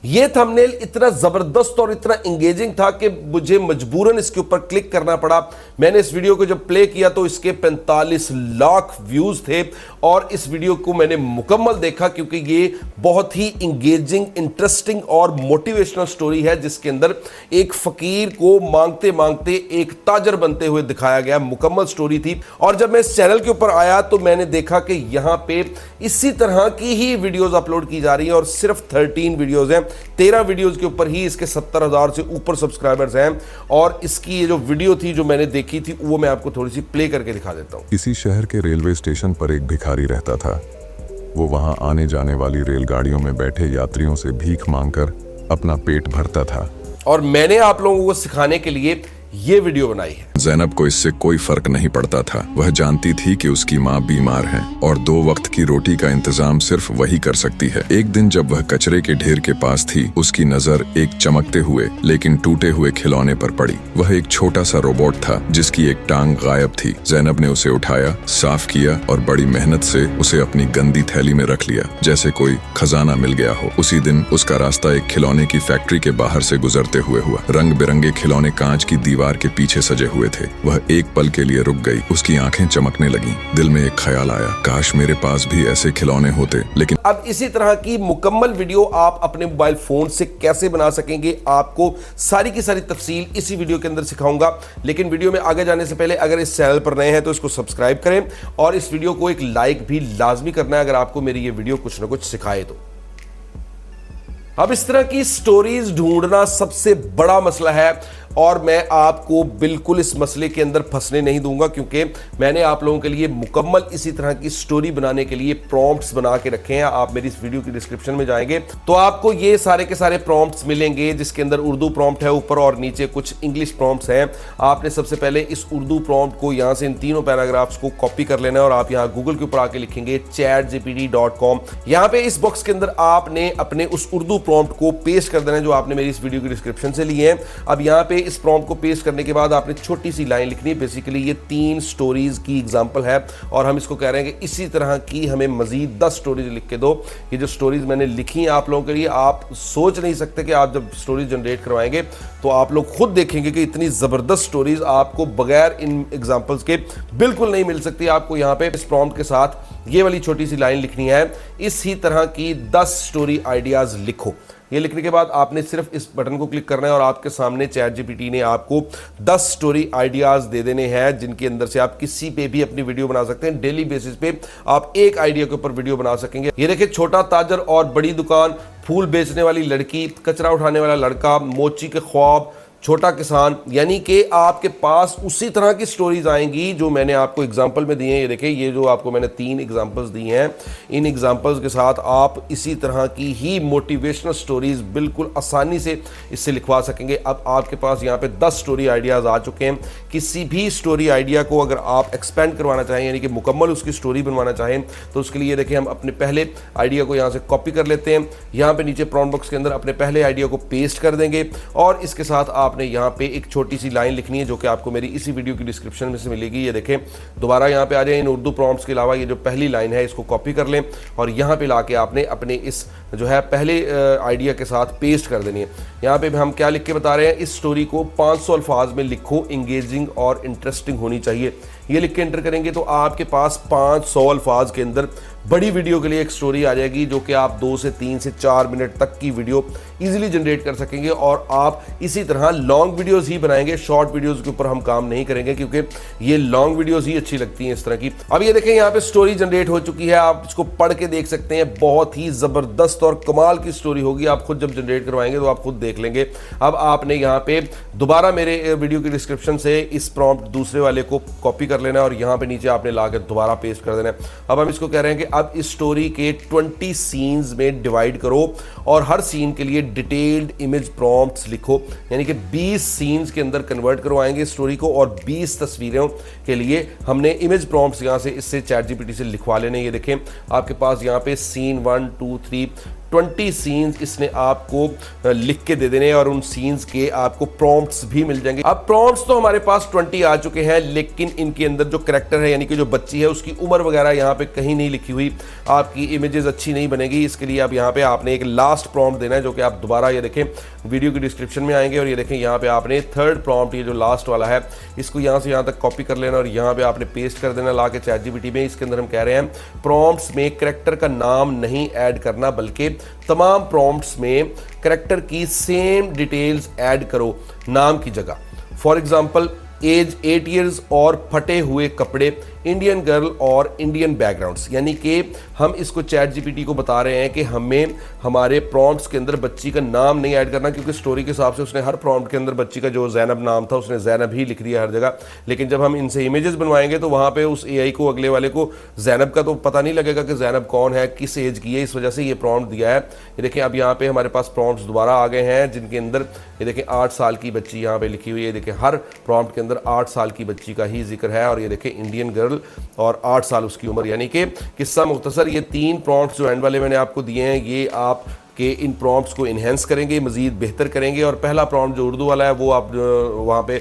ये थंबनेल इतना जबरदस्त और इतना इंगेजिंग था कि मुझे मजबूरन इसके ऊपर क्लिक करना पड़ा। मैंने इस वीडियो को जब प्ले किया तो इसके 45 लाख व्यूज थे और इस वीडियो को मैंने मुकम्मल देखा क्योंकि ये बहुत ही इंगेजिंग, इंटरेस्टिंग और मोटिवेशनल स्टोरी है जिसके अंदर एक फकीर को मांगते मांगते एक ताजर बनते हुए दिखाया गया। मुकम्मल स्टोरी थी और जब मैं इस चैनल के ऊपर आया तो मैंने देखा कि यहां पे इसी तरह की ही वीडियोस अपलोड की जा रही है और सिर्फ 13 वीडियोस हैं। 13 वीडियोस के ऊपर ही इसके 70,000 से ऊपर सब्सक्राइबर्स हैं और इसकी ये जो वीडियो थी जो मैंने देखी थी वो मैं आपको थोड़ी सी प्ले करके दिखा देता हूं। किसी शहर के रेलवे स्टेशन पर एक भिखारी रहता था। वो वहां आने जाने वाली रेलगाड़ियों में बैठे यात्रियों से भीख मांगकर अपना पेट भरता था। और मैंने आप लोगों को सिखाने के लिए ये वीडियो बनाई है। ज़ैनब को इससे कोई फर्क नहीं पड़ता था। वह जानती थी कि उसकी माँ बीमार है और 2 वक्त की रोटी का इंतजाम सिर्फ वही कर सकती है। एक दिन जब वह कचरे के ढेर के पास थी, उसकी नजर एक चमकते हुए लेकिन टूटे हुए खिलौने पर पड़ी। वह एक छोटा सा रोबोट था जिसकी एक टांग गायब थी। ज़ैनब ने उसे उठाया, साफ किया और बड़ी मेहनत से उसे अपनी गंदी थैली में रख लिया, जैसे कोई खजाना मिल गया हो। उसी दिन उसका रास्ता एक खिलौने की फैक्ट्री के बाहर से गुजरते हुए हुआ। रंग बिरंगे खिलौने कांच की दीवार के पीछे सजे हुए थे। वह एक पल के लिए रुक गई। उसकी आंखें चमकने लगीं। दिल में एक ख्याल आया, काश मेरे पास भी ऐसे खिलौने होते। लेकिन अब इसी तरह की मुकम्मल वीडियो आप अपने मोबाइल फोन से कैसे बना सकेंगे, आपको सारी की सारी तफसील इसी वीडियो के अंदर सिखाऊंगा। लेकिन वीडियो में आगे जाने से पहले अगर इस चैनल पर नए हैं तो इसको सब्सक्राइब करें और इस वीडियो को एक लाइक भी लाजमी करना है अगर आपको मेरी ये वीडियो कुछ ना कुछ सिखाए तो। अब इस तरह की स्टोरीज ढूंढना सबसे बड़ा मसला है और मैं आपको बिल्कुल इस मसले के अंदर फंसने नहीं दूंगा क्योंकि मैंने आप लोगों के लिए मुकम्मल इसी तरह की स्टोरी बनाने के लिए प्रॉम्प्ट्स बना के रखे हैं। आप मेरी इस वीडियो की डिस्क्रिप्शन में जाएंगे तो आपको ये सारे के सारे प्रॉम्प्ट्स मिलेंगे जिसके अंदर उर्दू प्रॉम्प्ट है ऊपर और नीचे कुछ इंग्लिश प्रॉम्प्ट्स हैं। आपने सबसे पहले इस उर्दू प्रॉम्प्ट को यहाँ से इन तीनों पैराग्राफ्स को कॉपी कर लेना है और आप यहाँ गूगल के ऊपर आके लिखेंगे chatgpt.com। यहाँ पे इस बॉक्स के अंदर आपने अपने उस उर्दू प्रॉम्प्ट को पेस्ट कर देना है जो आपने मेरी इस वीडियो की डिस्क्रिप्शन से लिए हैं। अब यहाँ पे इस प्रॉम्प्ट को पेस्ट करने के बाद आपने छोटी सी लाइन लिखनी है। बेसिकली ये 3 स्टोरीज की एग्जांपल है और हम इसको कह रहे हैं कि इसी तरह की हमें मजीद 10 स्टोरीज लिख के दो। ये जो स्टोरीज मैंने लिखी हैं आप लोगों के लिए, आप सोच नहीं सकते कि आप जब स्टोरीज जनरेट करवाएंगे तो आप लोग खुद देखेंगे कि इतनी जबरदस्त स्टोरीज आपको बगैर इन एग्जांपल्स के बिल्कुल नहीं मिल सकती। आपको यहाँ पे इस प्रॉम्प्ट के साथ ये वाली छोटी सी लाइन लिखनी है, इसी तरह की 10 स्टोरी आइडियाज लिखो। ये लिखने के बाद आपने सिर्फ इस बटन को क्लिक करना है और आपके सामने ChatGPT ने आपको 10 स्टोरी आइडियाज दे देने हैं जिनके अंदर से आप किसी पे भी अपनी वीडियो बना सकते हैं। डेली बेसिस पे आप एक आइडिया के ऊपर वीडियो बना सकेंगे। ये देखिए, छोटा ताजर और बड़ी दुकान, फूल बेचने वाली लड़की, कचरा उठाने वाला लड़का, मोची के ख्वाब, छोटा किसान, यानी कि आपके पास उसी तरह की स्टोरीज आएंगी जो मैंने आपको एग्जांपल में दिए हैं। ये देखिए, ये जो आपको मैंने 3 एग्जांपल्स दी हैं, इन एग्जांपल्स के साथ आप इसी तरह की ही मोटिवेशनल स्टोरीज बिल्कुल आसानी से इससे लिखवा सकेंगे। अब आपके पास यहाँ पे 10 स्टोरी आइडियाज आ चुके हैं। किसी भी स्टोरी आइडिया को अगर आप एक्सपेंड करवाना चाहें यानी कि मुकम्मल उसकी स्टोरी बनवाना चाहें तो उसके लिए देखिए हम अपने पहले आइडिया को यहाँ से कॉपी कर लेते हैं। यहाँ पे नीचे प्रॉम्प्ट बॉक्स के अंदर अपने पहले आइडिया को पेस्ट कर देंगे और इसके साथ आपने यहाँ पे एक छोटी सी लाइन लिखनी है जो कि आपको मेरी इसी वीडियो की डिस्क्रिप्शन में से मिलेगी। ये देखें, दोबारा यहाँ पे आ जाए। इन उर्दू प्रॉम्प्ट्स के अलावा ये जो पहली लाइन है इसको कॉपी कर लें और यहाँ पे लाके आपने अपने इस जो है पहले आइडिया के साथ पेस्ट कर देनी है। यहाँ पे हम क्या लिख के बता रहे हैं, इस स्टोरी को 500 अल्फाज में लिखो, इंगेजिंग और इंटरेस्टिंग होनी चाहिए। ये लिख के एंटर करेंगे तो आपके पास 500 अल्फाज के अंदर बड़ी वीडियो के लिए एक स्टोरी आ जाएगी जो कि आप 2 से 3 से 4 मिनट तक की वीडियो इजीली जनरेट कर सकेंगे और आप इसी तरह लॉन्ग वीडियोस ही बनाएंगे। शॉर्ट वीडियोस के ऊपर हम काम नहीं करेंगे क्योंकि ये लॉन्ग वीडियोस ही अच्छी लगती हैं इस तरह की। अब ये देखें, यहाँ पे स्टोरी जनरेट हो चुकी है, आप इसको पढ़ के देख सकते हैं। बहुत ही जबरदस्त और कमाल की स्टोरी होगी। आप खुद जब जनरेट करवाएंगे तो आप खुद देख लेंगे। अब आपने यहाँ पे दोबारा मेरे वीडियो की डिस्क्रिप्शन से इस प्रॉम्प्ट दूसरे वाले को कॉपी कर लेना है और यहाँ पे नीचे आपने ला के दोबारा पेस्ट कर देना है। अब हम इसको कह रहे हैं कि अब इस स्टोरी के 20 सीन्स में डिवाइड करो और हर सीन के लिए डिटेल्ड इमेज प्रॉम्प्ट्स लिखो, यानी कि 20 सीन्स के अंदर कन्वर्ट करवाएंगे स्टोरी को और 20 तस्वीरों के लिए हमने इमेज प्रॉम्प्ट्स यहाँ से इससे ChatGPT से लिखवा लेने। ये देखें, आपके पास यहाँ पे सीन 1 2 3 20 सीन्स इसने आपको लिख के दे देने और उन सीन्स के आपको प्रॉम्प्ट्स भी मिल जाएंगे। अब प्रॉम्प्ट्स तो हमारे पास 20 आ चुके हैं, लेकिन इनके अंदर जो कैरेक्टर है यानी कि जो बच्ची है उसकी उम्र वगैरह यहाँ पे कहीं नहीं लिखी हुई, आपकी इमेजेस अच्छी नहीं बनेगी। इसके लिए अब यहाँ पे आपने एक लास्ट प्रॉम्प्ट देना है जो कि आप दोबारा ये देखें वीडियो की डिस्क्रिप्शन में आएंगे और ये देखें यहाँ पे आपने थर्ड प्रॉम्प्ट, ये जो लास्ट वाला है, इसको यहाँ से यहाँ तक कॉपी कर लेना और यहाँ पे आपने पेस्ट कर देना ला के ChatGPT में। इसके अंदर हम कह रहे हैं प्रॉम्प्ट्स में कैरेक्टर का नाम नहीं ऐड करना, बल्कि तमाम प्रॉम्प्ट्स में कैरेक्टर की सेम डिटेल्स ऐड करो नाम की जगह। फॉर एग्जाम्पल एज 8 ईयर्स और फटे हुए कपड़े, इंडियन गर्ल और इंडियन बैकग्राउंड्स। यानी कि हम इसको ChatGPT को बता रहे हैं कि हमें हमारे प्रॉम्प्ट्स के अंदर बच्ची का नाम नहीं ऐड करना, क्योंकि स्टोरी के हिसाब से उसने हर प्रॉम्प्ट के अंदर बच्ची का जो ज़ैनब नाम था उसने ज़ैनब ही लिख दिया हर जगह। लेकिन जब हम इनसे इमेजेस बनवाएंगे तो वहाँ पे उस AI को, अगले वाले को ज़ैनब का तो पता नहीं लगेगा कि ज़ैनब कौन है, किस एज की है। इस वजह से ये प्रॉम्प्ट दिया है। ये देखें अब यहाँ पे हमारे पास प्रॉम्प्ट्स दोबारा आ गए हैं जिनके अंदर ये देखें 8 साल की बच्ची यहाँ पे लिखी हुई है। देखें हर प्रॉम्प्ट के अंदर 8 साल की बच्ची का ही जिक्र है और ये देखें इंडियन गर्ल और 8 साल उसकी उम्र। यानी कि किस्सा मुख्तसर ये 3 प्रॉम्प्ट्स जो एंड वाले मैंने आपको दिए हैं, ये आप के इन प्रॉम्प्ट्स को इन्हेंस करेंगे, मज़ीद बेहतर करेंगे। और पहला प्रॉम्प्ट जो उर्दू वाला है वो आप वहाँ पे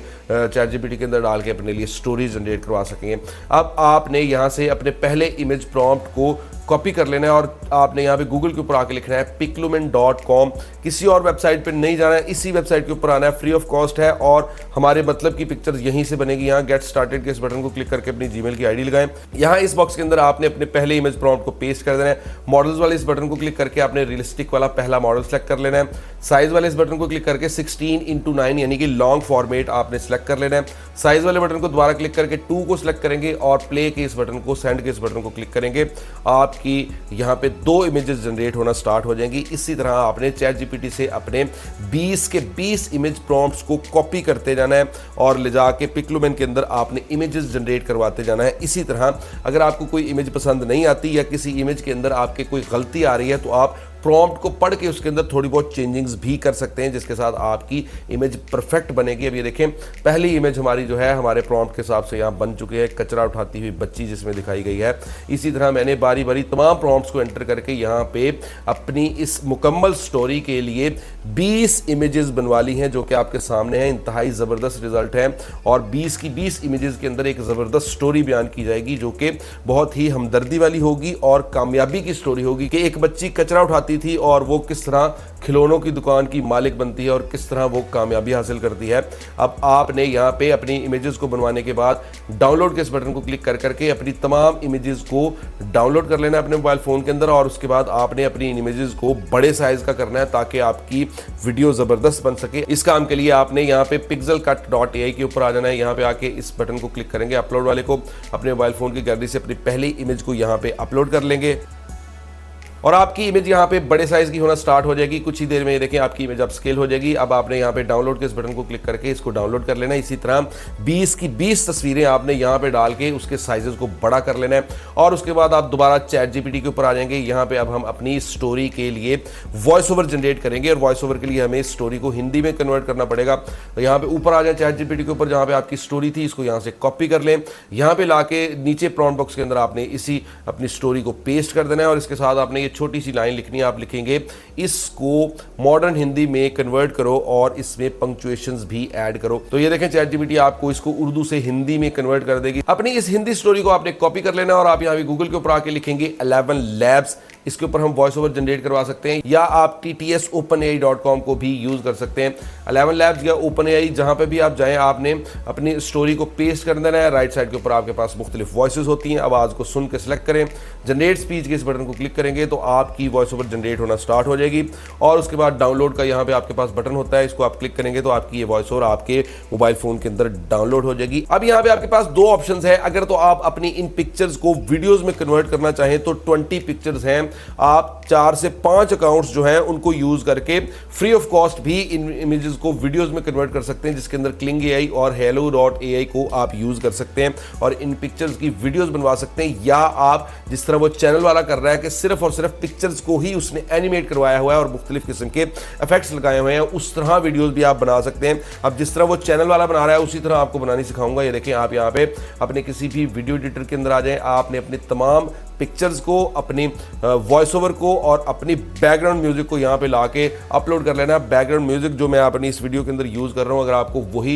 ChatGPT के अंदर डाल के अपने लिए स्टोरीज जनरेट करवा सकेंगे। अब आपने यहाँ से अपने पहले इमेज प्रॉम्प्ट को कॉपी कर लेना है और आपने यहाँ पे गूगल के ऊपर आके लिखना है piclumen.com। किसी और वेबसाइट पे नहीं जाना है, इसी वेबसाइट के ऊपर आना है, फ्री ऑफ कॉस्ट है और हमारे मतलब की पिक्चर्स यहीं से बनेगी। यहाँ गेट स्टार्टेड के इस बटन को क्लिक करके अपनी जीमेल की आईडी लगाएं। यहाँ इस बॉक्स के अंदर आपने अपने पहले इमेज प्रॉम्प्ट को पेस्ट कर देना है। मॉडल्स वाले इस बटन को क्लिक करके आपने रियलिस्टिक वाला पहला मॉडल सेलेक्ट कर लेना है। साइज वाले इस बटन को क्लिक करके 16:9 यानी कि लॉन्ग फॉर्मेट आपने सेलेक्ट कर लेना है। साइज वाले बटन को दोबारा क्लिक करके 2 को सिलेक्ट करेंगे और प्ले के इस बटन को, सेंड के इस बटन को क्लिक करेंगे। आपकी यहाँ पे 2 इमेजेस जनरेट होना स्टार्ट हो जाएंगी। इसी तरह आपने ChatGPT से अपने 20 के 20 इमेज प्रॉम्प्ट्स को कॉपी करते जाना है और ले जाके पिक्लुमेन के अंदर आपने इमेजेस जनरेट करवाते जाना है। इसी तरह अगर आपको कोई इमेज पसंद नहीं आती या किसी इमेज के अंदर आपके कोई गलती आ रही है तो आप प्रॉम्प्ट को पढ़ के उसके अंदर थोड़ी बहुत चेंजिंग्स भी कर सकते हैं, जिसके साथ आपकी इमेज परफेक्ट बनेगी। अब ये देखें पहली इमेज हमारी जो है हमारे प्रॉम्प्ट के हिसाब से यहाँ बन चुकी है, कचरा उठाती हुई बच्ची जिसमें दिखाई गई है। इसी तरह मैंने बारी बारी तमाम प्रॉम्प्ट्स को एंटर करके यहाँ पे अपनी इस मुकम्मल स्टोरी के लिए 20 इमेजेस बनवा ली हैं जो कि आपके सामने हैं। इंतहाई ज़बरदस्त रिजल्ट है और 20 की 20 इमेजेस के अंदर एक ज़बरदस्त स्टोरी बयान की जाएगी जो कि बहुत ही हमदर्दी वाली होगी और कामयाबी की स्टोरी होगी कि एक बच्ची कचरा उठाती थी और वो किस तरह खिलौनों की दुकान की मालिक बनती है और किस तरह वो कामयाबी हासिल करती है। अब आपने यहाँ पे अपनी इमेजेस को बनवाने के बाद डाउनलोड के इस बटन को क्लिक कर करके अपनी तमाम इमेजेस को डाउनलोड कर लेना है अपने मोबाइल फ़ोन के अंदर और उसके बाद आपने अपनी इन इमेजेस को बड़े साइज़ का करना है ताकि आपकी वीडियो ज़बरदस्त बन सके। इस काम के लिए आपने यहाँ पे pixelcut.ai के ऊपर आ जाना है। यहाँ पे आके इस बटन को क्लिक करेंगे, अपलोड वाले को, अपने मोबाइल फ़ोन की गैलरी से अपनी पहली इमेज को यहाँ पे अपलोड कर लेंगे और आपकी इमेज यहाँ पे बड़े साइज की होना स्टार्ट हो जाएगी। कुछ ही देर में ये देखें आपकी इमेज अब स्केल हो जाएगी। अब आपने यहाँ पे डाउनलोड के इस बटन को क्लिक करके इसको डाउनलोड कर लेना है। इसी तरह 20 की 20 तस्वीरें आपने यहाँ पे डाल के उसके साइजेस को बड़ा कर लेना है और उसके बाद आप दोबारा ChatGPT के ऊपर आ जाएंगे। यहाँ पे अब हम अपनी स्टोरी के लिए वॉइस ओवर जनरेट करेंगे और वॉइस ओवर के लिए हमें स्टोरी को हिंदी में कन्वर्ट करना पड़ेगा। तो यहाँ पे ऊपर आ जाए ChatGPT के ऊपर, जहाँ पे आपकी स्टोरी थी इसको यहाँ से कॉपी कर लें। यहाँ पे ला के नीचे प्रॉम्प्ट बॉक्स के अंदर आपने इसी अपनी स्टोरी को पेस्ट कर देना है और इसके साथ आपने ये छोटी सी लाइन लिखनी है। आप लिखेंगे इसको मॉडर्न हिंदी में कन्वर्ट करो और इसमें पंक्चुएशंस भी ऐड करो। तो ये देखें ChatGPT आपको इसको उर्दू से हिंदी में कन्वर्ट कर देगी। अपनी इस हिंदी स्टोरी को आपने कॉपी कर लेना और आप यहाँ गूगल के ऊपर आके लिखेंगे 11 Labs। इसके ऊपर हम वॉइस ओवर जनरेट करवा सकते हैं या आप TTSOpenAI.com को भी यूज कर सकते हैं। 11 Labs या OpenAI जहां पे भी आप जाएं आपने अपनी स्टोरी को पेस्ट कर देना है। राइट साइड के ऊपर आपके पास मुख्तलिफ वॉइसेस होती हैं। आवाज़ को सुन के सिलेक्ट करें, जनरेट स्पीच के इस बटन को क्लिक करेंगे तो आपकी वॉइस ओवर जनरेट होना स्टार्ट हो जाएगी और उसके बाद डाउनलोड का यहाँ पे आपके पास बटन होता है, इसको आप क्लिक करेंगे तो आपकी ये वॉइस ओवर आपके मोबाइल फोन के अंदर डाउनलोड हो जाएगी। अब यहाँ पे आपके पास 2 ऑप्शंस है। अगर तो आप अपनी इन पिक्चर्स को वीडियोस में कन्वर्ट करना चाहें तो 20 पिक्चर्स हैं, आप 4 से 5 अकाउंट्स जो हैं उनको यूज करके फ्री ऑफ कॉस्ट भी इन इमेजेस को वीडियोस में कन्वर्ट कर सकते हैं, जिसके अंदर Kling AI और Hello.ai को आप यूज कर सकते हैं और इन पिक्चर्स की वीडियोस बनवा सकते हैं। या आप जिस तरह वो चैनल वाला कर रहा है कि सिर्फ और सिर्फ पिक्चर्स को ही उसने एनिमेट करवाया हुआ है और मुख्तलिफ किस्म के इफेक्ट्स लगाए हुए हैं, उस तरह वीडियोस भी आप बना सकते हैं। अब जिस तरह वो चैनल वाला बना रहा है उसी तरह आपको बनानी सिखाऊंगा। ये देखें आप यहाँ पे अपने किसी भी वीडियो एडिटर के अंदर आ जाएं, आपने अपने तमाम पिक्चर्स को, अपनी वॉइस ओवर को और अपनी बैकग्राउंड म्यूजिक को यहाँ पे ला के अपलोड कर लेना। बैकग्राउंड म्यूजिक जो मैं अपनी इस वीडियो के अंदर यूज़ कर रहा हूँ, अगर आपको वही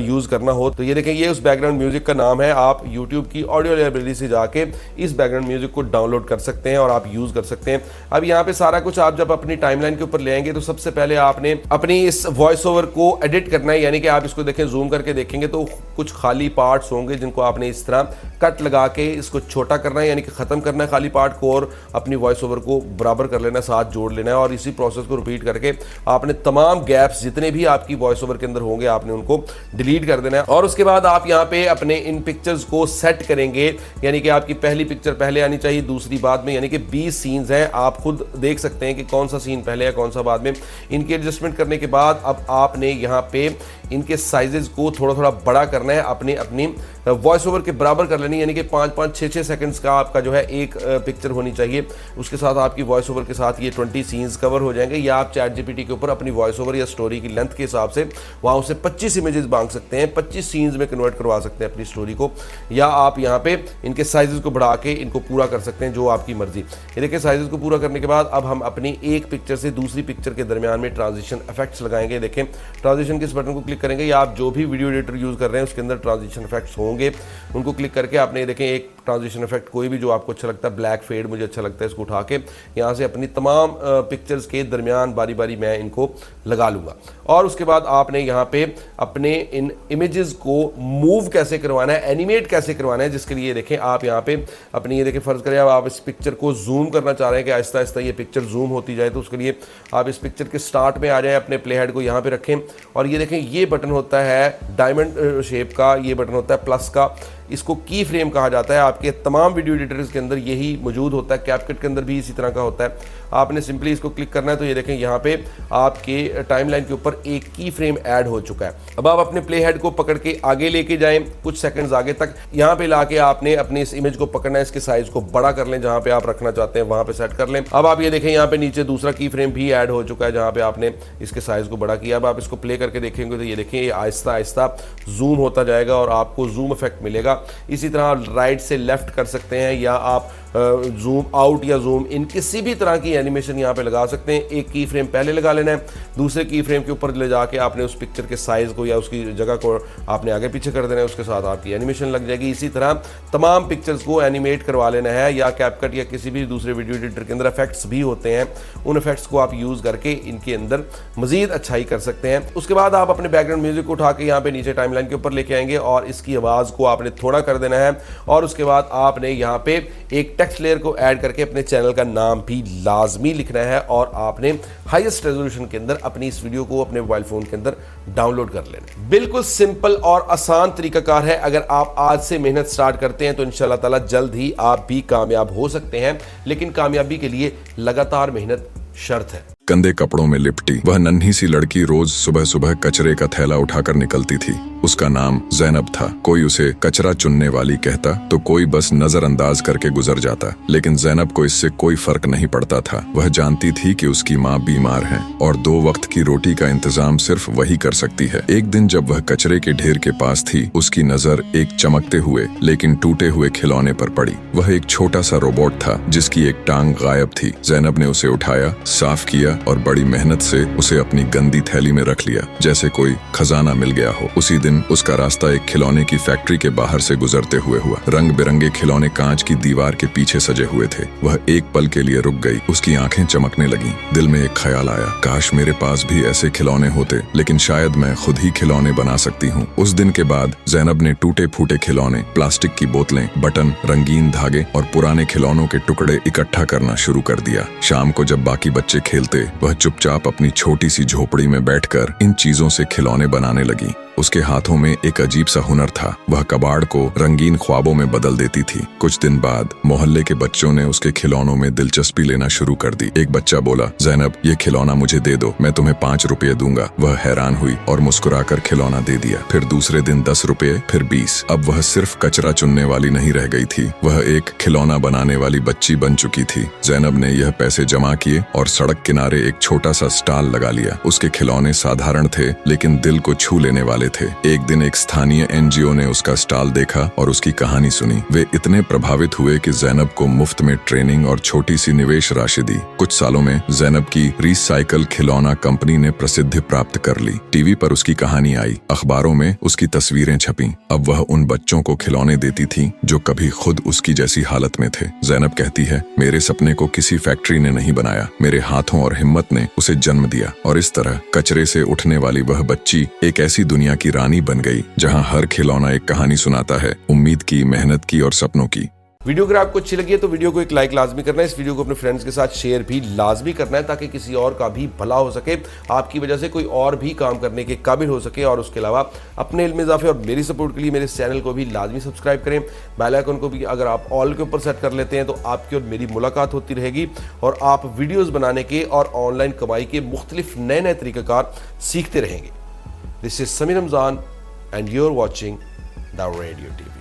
यूज़ करना हो तो ये देखें, ये उस बैकग्राउंड म्यूजिक का नाम है। आप यूट्यूब की ऑडियो लाइब्रेरी से जाके इस बैकग्राउंड म्यूजिक को डाउनलोड कर सकते हैं और आप यूज़ कर सकते हैं। अब यहाँ पे सारा कुछ आप जब अपनी टाइमलाइन के ऊपर ले आएंगे तो सबसे पहले आपने अपनी इस वॉइस ओवर को एडिट करना है, यानी कि आप इसको देखें, जूम करके देखेंगे तो कुछ खाली पार्ट्स होंगे जिनको आपने इस तरह कट लगा के इसको छोटा करना है, यानी कि खत्म करना है खाली पार्ट को और अपनी वॉइस ओवर को बराबर कर लेना है, साथ जोड़ लेना है। और इसी प्रोसेस को रिपीट करके आपने तमाम गैप्स जितने भी आपकी वॉइस ओवर के अंदर होंगे आपने उनको डिलीट कर देना है। और उसके बाद आप यहाँ पे अपने इन पिक्चर्स को सेट करेंगे, यानी कि आपकी पहली पिक्चर पहले आनी चाहिए, दूसरी बाद में, यानी कि 20 सीन्स हैं। आप खुद देख सकते हैं कि कौन सा सीन पहले है कौन सा बाद में। इनकी एडजस्टमेंट करने के बाद अब आपने यहाँ पे इनके साइजेस को थोड़ा थोड़ा बड़ा करना है, अपनी वॉइस ओवर के बराबर कर लेनी, यानी कि 5-5, 6-6 सेकंड्स का आपका जो है एक पिक्चर होनी चाहिए। उसके साथ आपकी वॉइस ओवर के साथ ये 20 सीन्स कवर हो जाएंगे। या आप चैट जीपीटी के ऊपर अपनी वॉइस ओवर या स्टोरी की लेंथ के हिसाब से वहाँ उसे 25 इमेजेस मांग सकते हैं, 25 सीन्स में कन्वर्ट करवा सकते हैं अपनी स्टोरी को। या आप यहाँ पे इनके साइजेस को बढ़ा के इनको पूरा कर सकते हैं, जो आपकी मर्जी। ये देखिए, साइजेस को पूरा करने के बाद अब हम अपनी एक पिक्चर से दूसरी पिक्चर के दरमियान में ट्रांजिशन इफेक्ट्स लगाएंगे। देखें, ट्रांजिशन के इस बटन को क्लिक करेंगे या आप जो भी वीडियो एडिटर यूज़ कर रहे हैं उसके अंदर ट्रांजिशन इफेक्ट्स होंगे, उनको क्लिक करके आपने देखें एक ट्रांजिशन इफेक्ट कोई भी जो आपको अच्छा लगता है, ब्लैक फेड मुझे अच्छा लगता है, इसको उठा के यहाँ से अपनी तमाम पिक्चर्स के दरमियान बारी बारी मैं इनको लगा लूँगा। और उसके बाद आपने यहाँ पे अपने इन इमेजेस को मूव कैसे करवाना है, एनिमेट कैसे करवाना है, जिसके लिए देखें आप यहाँ पे अपनी, ये देखें, फ़र्ज़ करें अब आप इस पिक्चर को जूम करना चाह रहे हैं कि आहिस्ता आहिस्ता ये पिक्चर जूम होती जाए, तो उसके लिए आप इस पिक्चर के स्टार्ट में आ जाए, अपने प्ले हेड को यहाँ पे रखें और ये देखें, ये बटन होता है डायमंड शेप का, ये बटन होता है प्लस का, इसको की फ्रेम कहा जाता है। आपके तमाम वीडियो एडिटर्स के अंदर यही मौजूद होता है, कैपकट के अंदर भी इसी तरह का होता है। आपने सिंपली इसको क्लिक करना है तो ये देखें यहाँ पे आपके टाइमलाइन के ऊपर एक की फ्रेम ऐड हो चुका है। अब आप अपने प्ले हेड को पकड़ के आगे लेके जाएं, कुछ सेकंड्स आगे तक, यहाँ पे लाके आपने अपनी इस इमेज को पकड़ना है, इसके साइज को बड़ा कर लें, जहाँ पे आप रखना चाहते हैं वहाँ पे सेट कर लें। अब आप ये देखें, यहाँ पे नीचे दूसरा की फ्रेम भी ऐड हो चुका है जहाँ पे आपने इसके साइज को बड़ा किया। अब आप इसको प्ले करके देखेंगे तो ये देखें, ये आहिस्ता आहिस्ता जूम होता जाएगा और आपको जूम इफेक्ट मिलेगा। इसी तरह राइट से लेफ्ट कर सकते हैं या आप जूम आउट या जूम इन किसी भी तरह की एनिमेशन यहाँ पे लगा सकते हैं। एक की फ्रेम पहले लगा लेना है, दूसरे की फ्रेम के ऊपर ले जाके आपने उस पिक्चर के साइज को या उसकी जगह को आपने आगे पीछे कर देना है, उसके साथ आपकी एनिमेशन लग जाएगी। इसी तरह तमाम पिक्चर्स को एनिमेट करवा लेना है, या कैपकट या किसी भी दूसरे वीडियो एडिटर के अंदर इफेक्ट्स भी होते हैं, उन इफेक्ट्स को आप यूज़ करके इनके अंदर मजीद अच्छाई कर सकते हैं। उसके बाद आप अपने बैकग्राउंड म्यूजिक को उठा के यहाँ पे नीचे टाइमलाइन के ऊपर लेके आएंगे और इसकी आवाज़ को आपने थोड़ा कर देना है और उसके बाद आपने यहाँ पे एक टेक्स्ट लेयर को ऐड करके अपने चैनल का नाम भी लाजमी लिखना है और आपने हाईएस्ट रेजोल्यूशन के अंदर अपनी इस वीडियो को अपने मोबाइल फोन के अंदर डाउनलोड कर लेना। बिल्कुल सिंपल और आसान तरीकाकार है। अगर आप आज से मेहनत स्टार्ट करते हैं तो इंशाल्लाह ताला जल्द ही आप भी कामयाब हो सकते हैं, लेकिन कामयाबी के लिए लगातार मेहनत शर्त है। गंदे कपड़ों में लिपटी वह नन्ही सी लड़की रोज सुबह सुबह कचरे का थैला उठाकर निकलती थी। उसका नाम जैनब था। कोई उसे कचरा चुनने वाली कहता तो कोई बस नजरअंदाज करके गुजर जाता, लेकिन जैनब को इससे कोई फर्क नहीं पड़ता था। वह जानती थी कि उसकी माँ बीमार है और 2 वक्त की रोटी का इंतजाम सिर्फ वही कर सकती है। एक दिन जब वह कचरे के ढेर के पास थी, उसकी नजर एक चमकते हुए लेकिन टूटे हुए खिलौने पर पड़ी। वह एक छोटा सा रोबोट था जिसकी एक टांग गायब थी। जैनब ने उसे उठाया, साफ किया और बड़ी मेहनत से उसे अपनी गंदी थैली में रख लिया, जैसे कोई खजाना मिल गया हो। उसी दिन उसका रास्ता एक खिलौने की फैक्ट्री के बाहर से गुजरते हुए हुआ। रंग बिरंगे खिलौने कांच की दीवार के पीछे सजे हुए थे। वह एक पल के लिए रुक गई। उसकी आंखें चमकने लगीं। दिल में एक ख्याल आया, काश मेरे पास भी ऐसे खिलौने होते, लेकिन शायद मैं खुद ही खिलौने बना सकती हूँ। उस दिन के बाद जैनब ने टूटे फूटे खिलौने, प्लास्टिक की बोतलें, बटन, रंगीन धागे और पुराने खिलौनों के टुकड़े इकट्ठा करना शुरू कर दिया। शाम को जब बाकी बच्चे खेलते, वह चुपचाप अपनी छोटी सी झोपड़ी में बैठकर इन चीजों से खिलौने बनाने लगी। उसके हाथों में एक अजीब सा हुनर था। वह कबाड़ को रंगीन ख्वाबों में बदल देती थी। कुछ दिन बाद मोहल्ले के बच्चों ने उसके खिलौनों में दिलचस्पी लेना शुरू कर दी। एक बच्चा बोला, जैनब ये खिलौना मुझे दे दो, मैं तुम्हें 5 रुपये दूंगा। वह हैरान हुई और मुस्कुराकर खिलौना दे दिया। फिर दूसरे दिन 10 रुपये, फिर 20। अब वह सिर्फ कचरा चुनने वाली नहीं रह गई थी, वह एक खिलौना बनाने वाली बच्ची बन चुकी थी। जैनब ने यह पैसे जमा किए और सड़क किनारे किनारे एक छोटा सा स्टॉल लगा लिया। उसके खिलौने साधारण थे लेकिन दिल को छू लेने वाले थे। एक दिन एक स्थानीय एनजीओ ने उसका स्टॉल देखा और उसकी कहानी सुनी। वे इतने प्रभावित हुए कि जैनब को मुफ्त में ट्रेनिंग और छोटी सी निवेश राशि दी। कुछ सालों में जैनब की रिसाइकल खिलौना कंपनी ने प्रसिद्धि प्राप्त कर ली। टीवी पर उसकी कहानी आई, अखबारों में उसकी तस्वीरें छपीं। अब वह उन बच्चों को खिलौने देती थी जो कभी खुद उसकी जैसी हालत में थे। जैनब कहती है, मेरे सपने को किसी फैक्ट्री ने नहीं बनाया, मेरे हाथों और हिम्मत ने उसे जन्म दिया। और इस तरह कचरे से उठने वाली वह बच्ची एक ऐसी दुनिया की रानी बन गई जहां हर खिलौना एक कहानी सुनाता है, उम्मीद की, मेहनत की और सपनों की। वीडियो अगर आपको अच्छी लगी है तो वीडियो को एक लाइक लाजमी करना है। इस वीडियो को अपने फ्रेंड्स के साथ शेयर भी लाजमी करना है ताकि किसी और का भी भला हो सके, आपकी वजह से कोई और भी काम करने के काबिल हो सके। और उसके अलावा अपने इल्म इजाफे और मेरी सपोर्ट के लिए मेरे चैनल को भी लाजमी सब्सक्राइब करें। बेल आइकन को भी अगर आप ऑल के ऊपर सेट कर लेते हैं तो आपकी और मेरी मुलाकात होती रहेगी और आप वीडियोज़ बनाने के और ऑनलाइन कमाई के मुख्तलिफ नए नए तरीक़ाकार सीखते रहेंगे। This is Sameer Ramzan and you are watching the radio TV।